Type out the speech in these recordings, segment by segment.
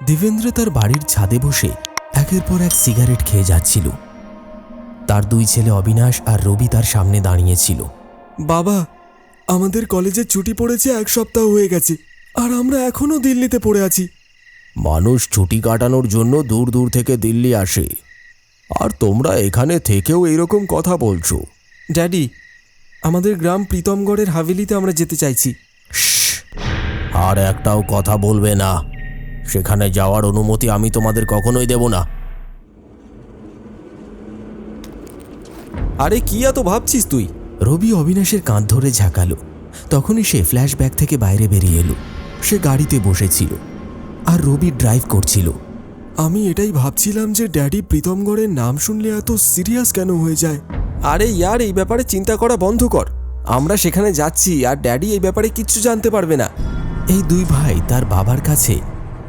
দেবেন্দ্র তার বাড়ির ছাদে বসে একের পর এক সিগারেট খেয়ে যাচ্ছিল। তার দুই ছেলে অবিনাশ আর রবি তার সামনে দাঁড়িয়েছিল। বাবা, আমাদের কলেজে ছুটি পড়েছে 1 সপ্তাহ হয়ে গেছে, আর আমরা এখনো দিল্লিতে পড়ে আছি। মানুষ ছুটি কাটানোর জন্য দূর দূর থেকে দিল্লি আসে, আর তোমরা এখানে থেকেও এইরকম কথা বলছো। ড্যাডি, আমাদের গ্রাম প্রীতমগড়ের হাভেলিতে আমরা যেতে চাইছি। আর একটাও কথা বলবে না, সেখানে যাওয়ার অনুমতি আমি তোমাদের কখনোই দেব না। আরে কি এত ভাবছিস তুই? রবি অবিনাশের কাঁধ ধরে ঝাঁকালো। তখনই সে ফ্ল্যাশব্যাক থেকে বাইরে বেরিয়ে এলো। সে গাড়িতে বসেছিল আর রবি ড্রাইভ করছিল। আমি এটাই ভাবছিলাম যে ড্যাডি প্রীতমগড়ের নাম শুনলে এত সিরিয়াস কেন হয়ে যায়। আরে ইয়ার, এই ব্যাপারে চিন্তা করা বন্ধ কর। আমরা সেখানে যাচ্ছি আর ড্যাডি এই ব্যাপারে কিচ্ছু জানতে পারবে না। এই দুই ভাই তার বাবার কাছে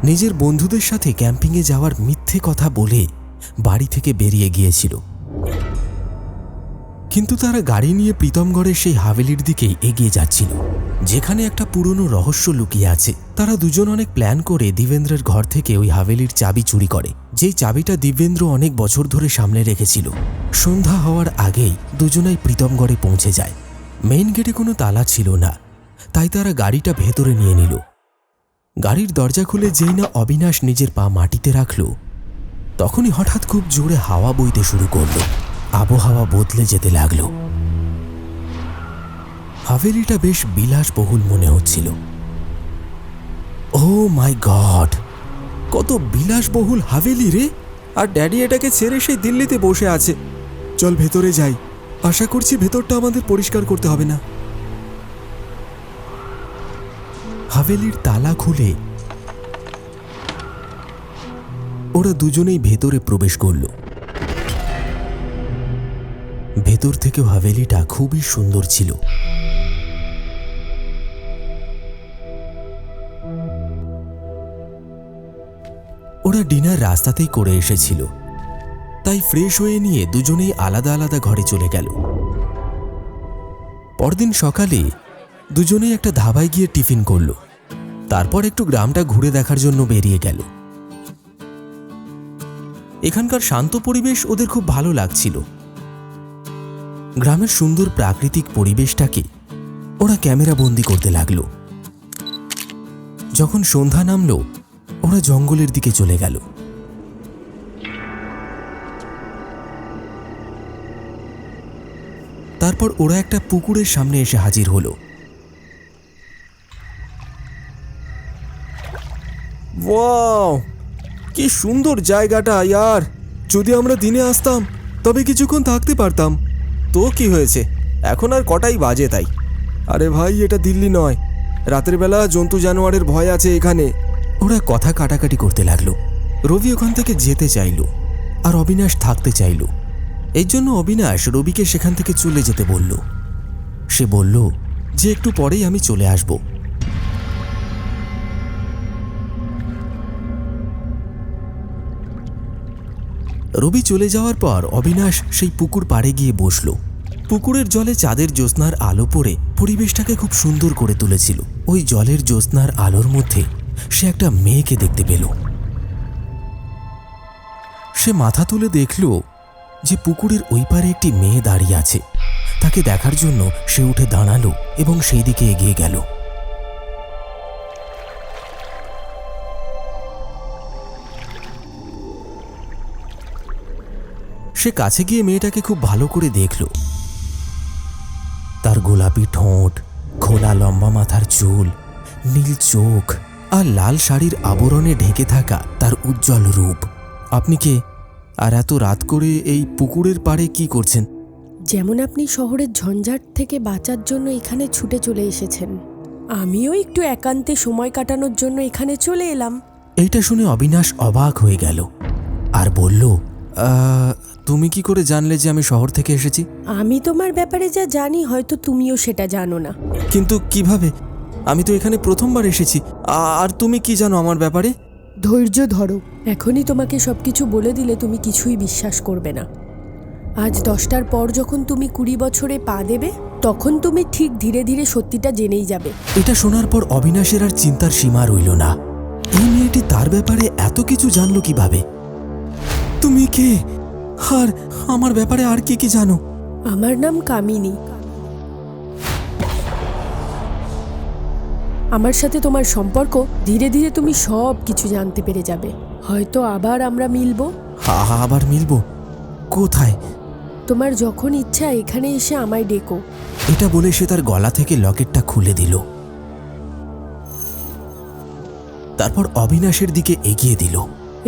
নিজের বন্ধুদের সাথে ক্যাম্পিংয়ে যাওয়ার মিথ্যে কথা বলে বাড়ি থেকে বেরিয়ে গিয়েছিল, কিন্তু তারা গাড়ি নিয়ে প্রীতমগড়ের সেই হাভেলির দিকেই এগিয়ে যাচ্ছিল, যেখানে একটা পুরনো রহস্য লুকিয়ে আছে। তারা দুজন অনেক প্ল্যান করে দিবেন্দ্রের ঘর থেকে ওই হাভেলির চাবি চুরি করে, যেই চাবিটা দিবেন্দ্র অনেক বছর ধরে সামনে রেখেছিল। সন্ধ্যা হওয়ার আগেই দুজনাই প্রীতমগড়ে পৌঁছে যায়। মেইন গেটে কোনো তালা ছিল না, তাই তারা গাড়িটা ভেতরে নিয়ে নিল। গাড়ির দরজা খুলে যেই না অবিনাশ নিজের পা মাটিতে রাখল, তখনই হঠাৎ খুব জোরে হাওয়া বইতে শুরু করলো। আবহাওয়া বদলে যেতে লাগলো। হাভেলিটা বেশ বিলাসবহুল মনে হচ্ছিল। ও মাই গড, কত বিলাসবহুল হাভেলি রে! আর ড্যাডি এটাকে ছেড়ে সেই দিল্লিতে বসে আছে। চল ভেতরে যাই, আশা করছি ভেতরটা আমাদের পরিষ্কার করতে হবে না। হাভেলির তালা খুলে ওরা দুজনেই ভেতরে প্রবেশ করল। ভেতর থেকেও হাভেলিটা খুবই সুন্দর ছিল। ওরা ডিনার রাস্তাতেই করে এসেছিল, তাই ফ্রেশ হয়ে নিয়ে দুজনেই আলাদা আলাদা ঘরে চলে গেল। পরদিন সকালে দুজনেই একটা ধাবায় গিয়ে টিফিন করল, তারপর একটু গ্রামটা ঘুরে দেখার জন্য বেরিয়ে গেল। এখানকার শান্ত পরিবেশ ওদের খুব ভালো লাগছিল। গ্রামের সুন্দর প্রাকৃতিক পরিবেশটাকে ওরা ক্যামেরা বন্দি করতে লাগলো। যখন সন্ধ্যা নামলো, ওরা জঙ্গলের দিকে চলে গেল। তারপর ওরা একটা পুকুরের সামনে এসে হাজির হলো। ওয়াও, কি সুন্দর জায়গাটা ইয়ার! যদি আমরা দিনে আসতাম তবে কিছুক্ষণ থাকতে পারতাম। তো কি হয়েছে, এখন আর কটাই বাজে তাই? আরে ভাই, এটা দিল্লি নয়, রাতের বেলা জন্তু জানোয়ারের ভয় আছে এখানে। ওরা কথা কাটাকাটি করতে লাগলো। রবি ওখান থেকে যেতে চাইল আর অবিনাশ থাকতে চাইল। এই জন্য অবিনাশ রবিকে সেখান থেকে চলে যেতে বলল। সে বলল যে একটু পরেই আমি চলে আসব। রবি চলে যাওয়ার পর অবিনাশ সেই পুকুর পাড়ে গিয়ে বসল। পুকুরের জলে চাঁদের জ্যোৎস্নার আলো পড়ে পরিবেশটাকে খুব সুন্দর করে তুলেছিল। ওই জলের জ্যোৎস্নার আলোর মধ্যে সে একটা মেয়েকে দেখতে পেল। সে মাথা তুলে দেখল যে পুকুরের ওই পারে একটি মেয়ে দাঁড়িয়ে আছে। তাকে দেখার জন্য সে উঠে দাঁড়ালো এবং সেই দিকে এগিয়ে গেল। সে কাছে গিয়ে মেয়েটাকে খুব ভালো করে দেখল। তার গোলাপি ঠোঁট, খোলা লম্বা মাথার চুল, নীল চোখ আর লাল শাড়ির আবরণে ঢেকে থাকা তার উজ্জ্বল রূপ। আপনি কে? আর এত রাত করে এই পুকুরের পাড়ে কি করছেন? যেমন আপনি শহরের ঝঞ্ঝাট থেকে বাঁচার জন্য এখানে ছুটে চলে এসেছেন, আমিও একটু একান্তে সময় কাটানোর জন্য এখানে চলে এলাম। এইটা শুনে অবিনাশ অবাক হয়ে গেল আর বলল, তুমি কি করে জানলে যে আমি শহর থেকে এসেছি? আমি তোমার ব্যাপারে যা জানি হয়তো তুমিও সেটা জানো না। কিন্তু কিভাবে? আমি তো এখানে প্রথমবার এসেছি। আর তুমি কি জানো আমার ব্যাপারে? ধৈর্য ধরো, এখনই তোমাকে সবকিছু বলে দিলে তুমি কিছুই বিশ্বাস করবে না। আজ 10টার পর যখন তুমি 20 বছরে পা দেবে, তখন তুমি ঠিক ধীরে ধীরে সত্যিটা জেনেই যাবে। এটা শোনার পর অবিনাশের আর চিন্তার সীমা রইল না। এই মেয়েটি তার ব্যাপারে এত কিছু জানলো কিভাবে? তুমি কে? আর আমার ব্যাপারে আর কি কি জানো? আমার নাম কামিনী। আমার সাথে তোমার সম্পর্ক ধীরে ধীরে তুমি সব কিছু জানতে পেরে যাবে। হয়তো আবার আমরা মিলবো। আবার মিলবো? কোথায়? তোমার যখন ইচ্ছা এখানে এসে আমায় ডেকো। এটা বলে সে তার গলা থেকে লকেটটা খুলে দিল। তারপর অবিনাশের দিকে এগিয়ে দিল।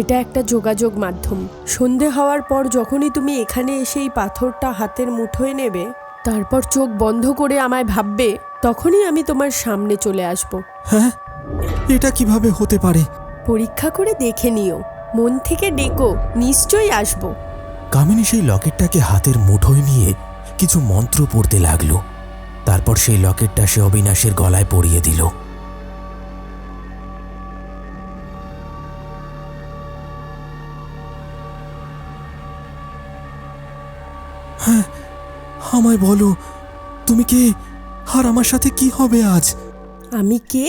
এটা একটা যোগাযোগ মাধ্যম। সন্ধে হওয়ার পর যখনই তুমি এখানে এসে এই পাথরটা হাতের মুঠোয় নেবে, তারপর চোখ বন্ধ করে আমায় ভাববে, তখনই আমি তোমার সামনে চলে আসব। হ্যাঁ, এটা কিভাবে হতে পারে? পরীক্ষা করে দেখে নিও, মন থেকে ডেকো, নিশ্চয়ই আসবো। কামিনী সেই লকেটটাকে হাতের মুঠোয় নিয়ে কিছু মন্ত্র পড়তে লাগলো। তারপর সেই লকেটটা সে অবিনাশের গলায় পরিয়ে দিল। হ্যাঁ, আমায় বলো, তুমি কে? আর আমার সাথে কি হবে আজ? আমি কে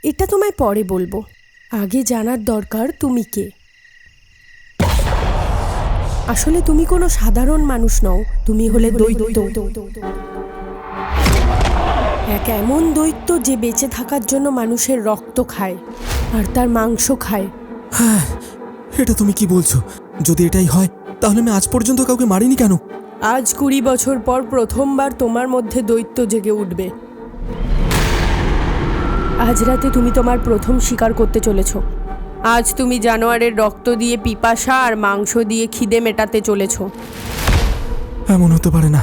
এটা তোমায় পরে বলবো। আগে জানার দরকার তুমি কে। আসলে তুমি কোনো সাধারণ মানুষ নও, তুমি হলে দৈত্য। এক এমন দৈত্য যে বেঁচে থাকার জন্য মানুষের রক্ত খায় আর তার মাংস খায়। হ্যাঁ, এটা তুমি কি বলছো? যদি এটাই হয় তাহলে আমি আজ পর্যন্ত কাউকে মারিনি কেন? আজ 20 বছর পর প্রথমবার তোমার মধ্যে দৈত্য জেগে উঠবে। আজ রাতে তুমি তোমার প্রথম শিকার করতে চলেছ। আজ তুমি জানোয়ারের রক্ত দিয়ে পিপাসা আর মাংস দিয়ে খিদে মেটাতে চলেছ। এমন হতে পারে না,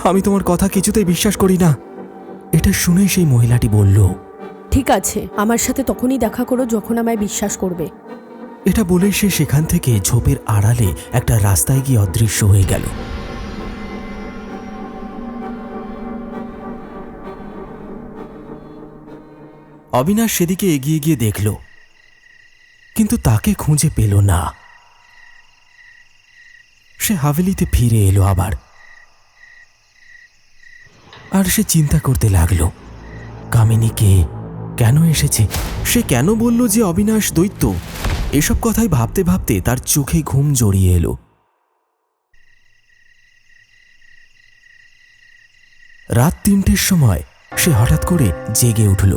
আমি তোমার কথা কিছুতেই বিশ্বাস করি না। এটা শুনে সেই মহিলাটি বলল, ঠিক আছে, আমার সাথে তখনই দেখা করো যখন আমায় বিশ্বাস করবে। এটা বলে সে সেখান থেকে ঝোপের আড়ালে একটা রাস্তায় গিয়ে অদৃশ্য হয়ে গেল। অবিনাশ সেদিকে এগিয়ে গিয়ে দেখল, কিন্তু তাকে খুঁজে পেল না। সে হাভেলিতে ফিরে এলো আবার, আর সে চিন্তা করতে লাগলো, কামিনী কে, কেন এসেছে, সে কেন বলল যে অবিনাশ দৈত্য। এসব কথাই ভাবতে ভাবতে তার চোখে ঘুম জড়িয়ে এলো। রাত 3টের সময় সে হঠাৎ করে জেগে উঠল।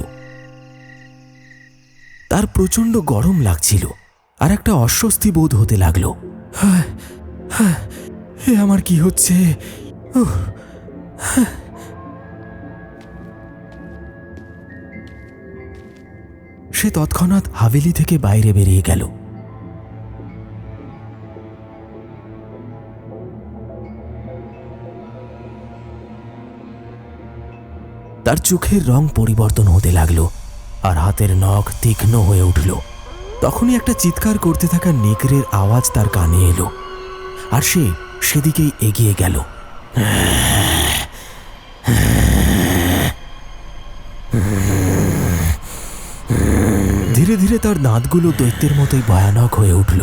তার প্রচণ্ড গরম লাগছিল আর একটা অস্বস্তি বোধ হতে লাগলো। হে, আমার কি হচ্ছে? সে তৎক্ষণাৎ হাভেলি থেকে বাইরে বেরিয়ে গেল। তার চোখের রং পরিবর্তন হতে লাগলো আর হাতের নখ তীক্ষ্ণ হয়ে উঠল। তখনই একটা চিৎকার করতে থাকা নেকড়ের আওয়াজ তার কানে এলো, আর সে সেদিকেই এগিয়ে গেল। ধীরে ধীরে তার দাঁতগুলো দৈত্যের মতোই ভয়ানক হয়ে উঠল।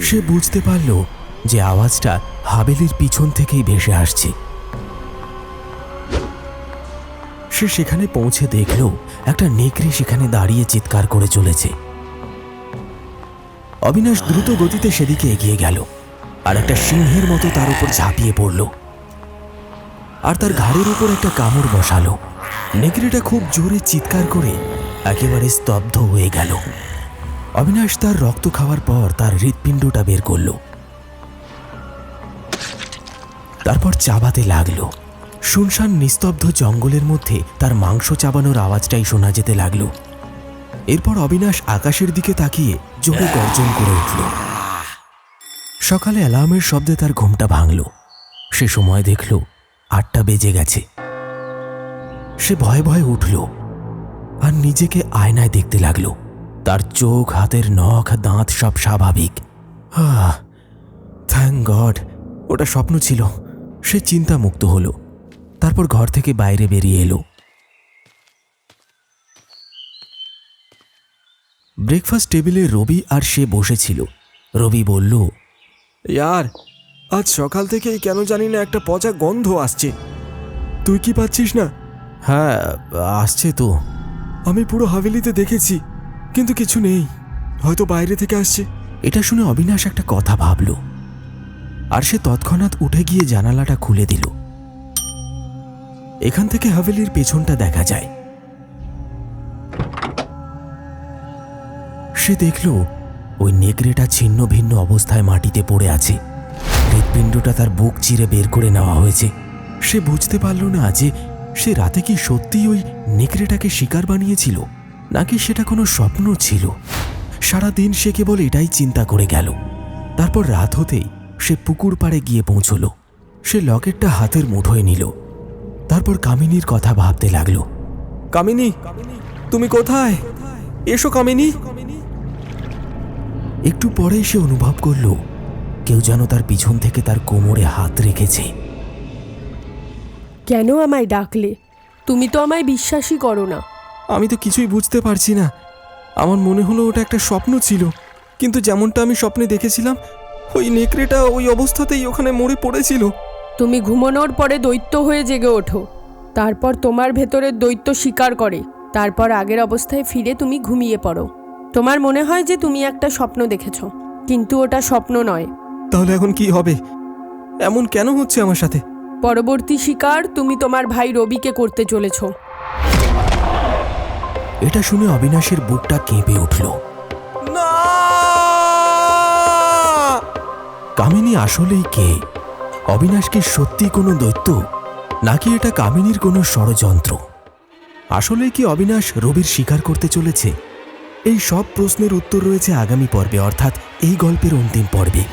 সে বুঝতে পারল যে আওয়াজটা হাভেলির পিছন থেকেই ভেসে আসছে। সে সেখানে পৌঁছে দেখল একটা নেকড়ে সেখানে দাঁড়িয়ে চিৎকার করে চলেছে। অবিনাশ দ্রুত গতিতে সেদিকে এগিয়ে গেল আর একটা সিংহের মতো তার উপর ঝাঁপিয়ে পড়ল, আর তার ঘাড়ের উপর একটা কামড় বসালো। নেকড়েটা খুব জোরে চিৎকার করে একেবারে স্তব্ধ হয়ে গেল। অবিনাশ তার রক্ত খাওয়ার পর তার হৃৎপিণ্ডটা বের করল, তারপর চাবাতে লাগলো। শুনশান নিস্তব্ধ জঙ্গলের মধ্যে তার মাংস চাবানোর আওয়াজটাই শোনা যেতে লাগলো। এরপর অবিনাশ আকাশের দিকে তাকিয়ে জোরে গর্জন করে উঠল। সকালে অ্যালার্মের শব্দে তার ঘুমটা ভাঙল। সে সময় দেখল 8টা বেজে গেছে। সে ভয়ে ভয়ে উঠল আর নিজেকে আয়নায় দেখতে লাগলো। তার চোখ, হাতের নখ, দাঁত সব স্বাভাবিক। থ্যাঙ্ক গড, ওটা স্বপ্ন ছিল। সে চিন্তামুক্ত হলো। তারপর ঘর থেকে বাইরে বেরিয়ে এলো। ব্রেকফাস্ট টেবিলে রবি আর সে বসেছিল। রবি বলল, ইয়ার, আজ সকাল থেকেই কেন জানি না একটা পচা গন্ধ আসছে। তুই কি পাচ্ছিস না? হ্যাঁ, আসছে তো। আমি পুরো হাভেলিতে দেখেছি, কিন্তু কিছু নেই, হয়তো বাইরে থেকে আসছে। এটা শুনে অবিনাশ একটা কথা ভাবল, আর সে তৎক্ষণাৎ উঠে গিয়ে জানালাটা খুলে দিল। এখান থেকে হাভেলির পেছনটা দেখা যায়। সে দেখল ওই নেকড়েটা ছিন্ন ভিন্ন অবস্থায় মাটিতে পড়ে আছে। হৃৎপিণ্ডটা তার বুক চিরে বের করে নেওয়া হয়েছে। সে বুঝতে পারল না যে সে রাতে কি সত্যিই ওই নেকড়েটাকে শিকার বানিয়েছিল, নাকি সেটা কোনো স্বপ্ন ছিল। সারাদিন সে কেবল এটাই চিন্তা করে গেল। তারপর রাত হতেই সে পুকুর পাড়ে গিয়ে পৌঁছল। সে লকেটটা হাতের মুঠোয় নিল। তারপর কামিনীর কথা ভাবতে লাগলো। কামিনী, তুমি কোথায়? এসো কামিনী। একটু পরেই সে অনুভব করল কেউ যেন তার পিছন থেকে তার কোমরে হাত রেখেছে। কেন আমায় ডাকলে? তুমি তো আমায় বিশ্বাসই করো না। আমি তো কিছুই বুঝতে পারছি না। আমার মনে হলো ওটা একটা স্বপ্ন ছিল, কিন্তু যেমনটা আমি স্বপ্নে দেখেছিলাম ওই নেকড়েটা ওই অবস্থাতেই ওখানে মরে পড়েছিল। তুমি ঘুমানোর পরে দৈত্য হয়ে জেগে ওঠো, তারপর তোমার ভেতরের দৈত্য শিকার করে, তারপর আগের অবস্থায় ফিরে তুমি ঘুমিয়ে পড়ো। তোমার মনে হয় যে তুমি একটা স্বপ্ন দেখেছ, কিন্তু ওটা স্বপ্ন নয়। তাহলে এখন কি হবে? এমন কেন হচ্ছে আমার সাথে? পরবর্তী শিকার তুমি তোমার ভাই রবিকে করতে চলেছ। এটা শুনে অবিনাশের বুকটা কেঁপে উঠল। না! কামিনী আসলেই কে? অবিনাশ কি সত্যি কোনো দৈত্য, নাকি এটা কামিনীর কোনো ষড়যন্ত্র? আসলেই কি অবিনাশ রবির শিকার করতে চলেছে? এই সব প্রশ্নের উত্তর রয়েছে আগামী পর্বে, অর্থাৎ এই গল্পের অন্তিম পর্বে।